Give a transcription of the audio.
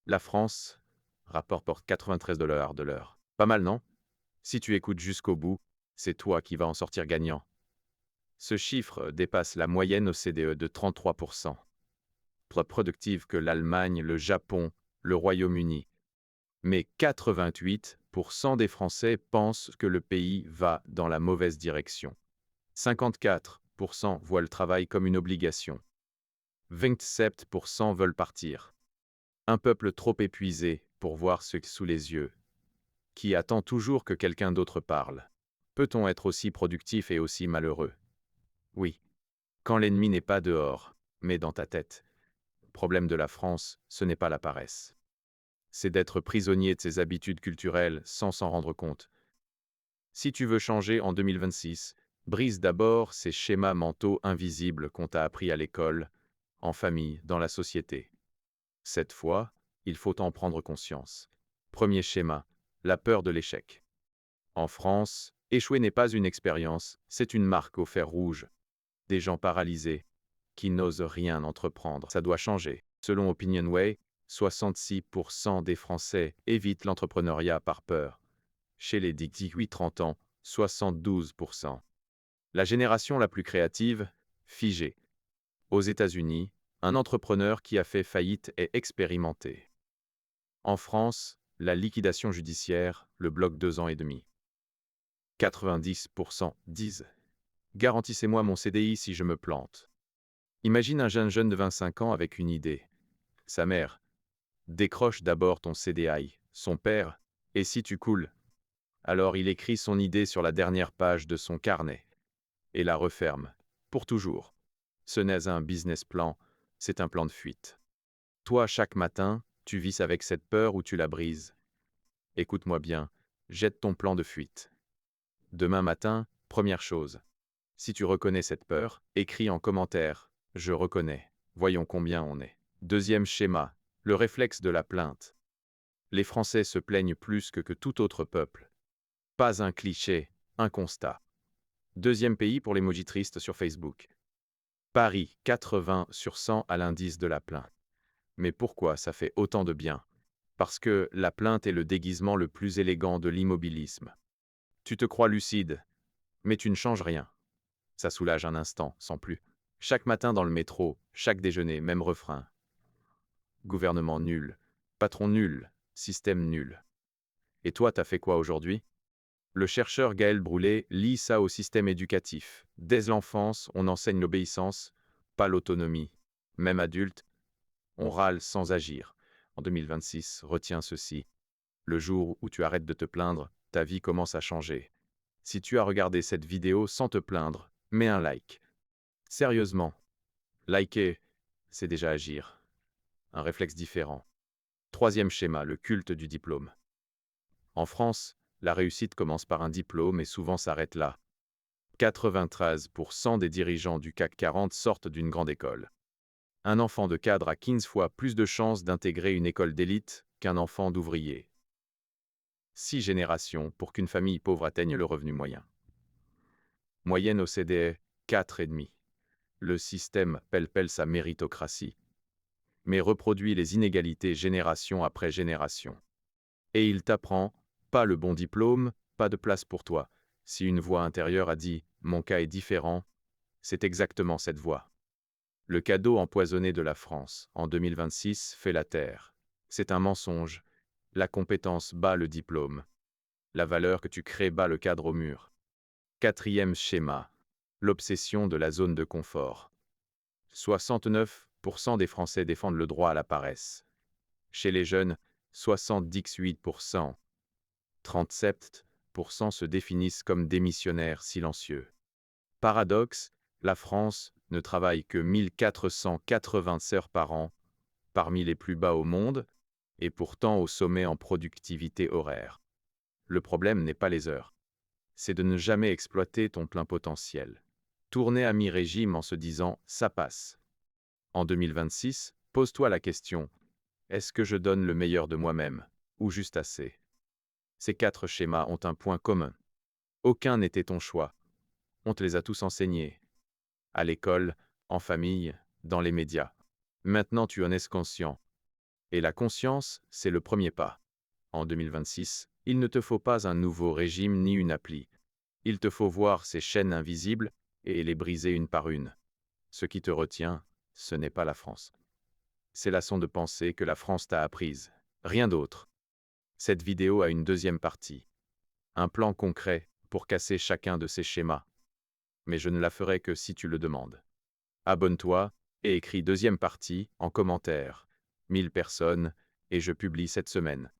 La France rapporte 93 $ de l'heure. Pas mal, non? Si tu écoutes jusqu'au bout, c'est toi qui vas en sortir gagnant. Ce chiffre dépasse la moyenne OCDE de 33%. Plus productive que l'Allemagne, le Japon, le Royaume-Uni. Mais 88% des Français pensent que le pays va dans la mauvaise direction. 54% voient le travail comme une obligation. 27% veulent partir. Un peuple trop épuisé pour voir ce sous les yeux, qui attend toujours que quelqu'un d'autre parle. Peut-on être aussi productif et aussi malheureux? Oui. Quand l'ennemi n'est pas dehors, mais dans ta tête. Le problème de la France, ce n'est pas la paresse. C'est d'être prisonnier de ses habitudes culturelles sans s'en rendre compte. Si tu veux changer en 2026, brise d'abord ces schémas mentaux invisibles qu'on t'a appris à l'école, en famille, dans la société. Cette fois, il faut en prendre conscience. Premier schéma, la peur de l'échec. En France, échouer n'est pas une expérience, c'est une marque au fer rouge. Des gens paralysés, qui n'osent rien entreprendre. Ça doit changer. Selon OpinionWay, 66% des Français évitent l'entrepreneuriat par peur. Chez les 18-30 ans, 72%. La génération la plus créative, figée. Aux États-Unis, un entrepreneur qui a fait faillite est expérimenté. En France, la liquidation judiciaire le bloque 2 ans et demi. 90% disent « Garantissez-moi mon CDI si je me plante ». Imagine un jeune de 25 ans avec une idée. Sa mère « Décroche d'abord ton CDI », son père « Et si tu coules ?» Alors il écrit son idée sur la dernière page de son carnet et la referme, pour toujours. Ce n'est un business plan, c'est un plan de fuite. Toi, chaque matin, tu vis avec cette peur ou tu la brises. Écoute-moi bien, jette ton plan de fuite. Demain matin, première chose. Si tu reconnais cette peur, écris en commentaire « Je reconnais ». Voyons combien on est. Deuxième schéma, le réflexe de la plainte. Les Français se plaignent plus que tout autre peuple. Pas un cliché, un constat. Deuxième pays pour l'émoji triste sur Facebook. Paris, 80 sur 100 à l'indice de la plainte. Mais pourquoi ça fait autant de bien? Parce que la plainte est le déguisement le plus élégant de l'immobilisme. Tu te crois lucide, mais tu ne changes rien. Ça soulage un instant, sans plus. Chaque matin dans le métro, chaque déjeuner, même refrain. Gouvernement nul, patron nul, système nul. Et toi, t'as fait quoi aujourd'hui? Le chercheur Gaël Broulet lie ça au système éducatif. Dès l'enfance, on enseigne l'obéissance, pas l'autonomie. Même adulte, on râle sans agir. En 2026, retiens ceci. Le jour où tu arrêtes de te plaindre, ta vie commence à changer. Si tu as regardé cette vidéo sans te plaindre, mets un like. Sérieusement, liker, c'est déjà agir. Un réflexe différent. Troisième schéma, le culte du diplôme. En France, la réussite commence par un diplôme et souvent s'arrête là. 93% des dirigeants du CAC 40 sortent d'une grande école. Un enfant de cadre a 15 fois plus de chances d'intégrer une école d'élite qu'un enfant d'ouvrier. 6 générations pour qu'une famille pauvre atteigne le revenu moyen. Moyenne OCDE, 4,5. Le système pèle-pèle sa méritocratie, mais reproduit les inégalités génération après génération. Et il t'apprend, pas le bon diplôme, pas de place pour toi. Si une voix intérieure a dit « mon cas est différent », c'est exactement cette voix. Le cadeau empoisonné de la France, en 2026, fait la terre. C'est un mensonge. La compétence bat le diplôme. La valeur que tu crées bat le cadre au mur. Quatrième schéma. L'obsession de la zone de confort. 69% des Français défendent le droit à la paresse. Chez les jeunes, 78%. 37% se définissent comme démissionnaires silencieux. Paradoxe, la France ne travaille que 1480 heures par an, parmi les plus bas au monde, et pourtant au sommet en productivité horaire. Le problème n'est pas les heures, c'est de ne jamais exploiter ton plein potentiel. Tourner à mi-régime en se disant « ça passe ». En 2026, pose-toi la question « est-ce que je donne le meilleur de moi-même, ou juste assez ?» Ces 4 schémas ont un point commun. Aucun n'était ton choix. On te les a tous enseignés. À l'école, en famille, dans les médias. Maintenant tu en es conscient. Et la conscience, c'est le premier pas. En 2026, il ne te faut pas un nouveau régime ni une appli. Il te faut voir ces chaînes invisibles et les briser une par une. Ce qui te retient, ce n'est pas la France. C'est la leçon de pensée que la France t'a apprise. Rien d'autre. Cette vidéo a une deuxième partie. Un plan concret pour casser chacun de ces schémas. Mais je ne la ferai que si tu le demandes. Abonne-toi et écris deuxième partie en commentaire. 1000 personnes, et je publie cette semaine.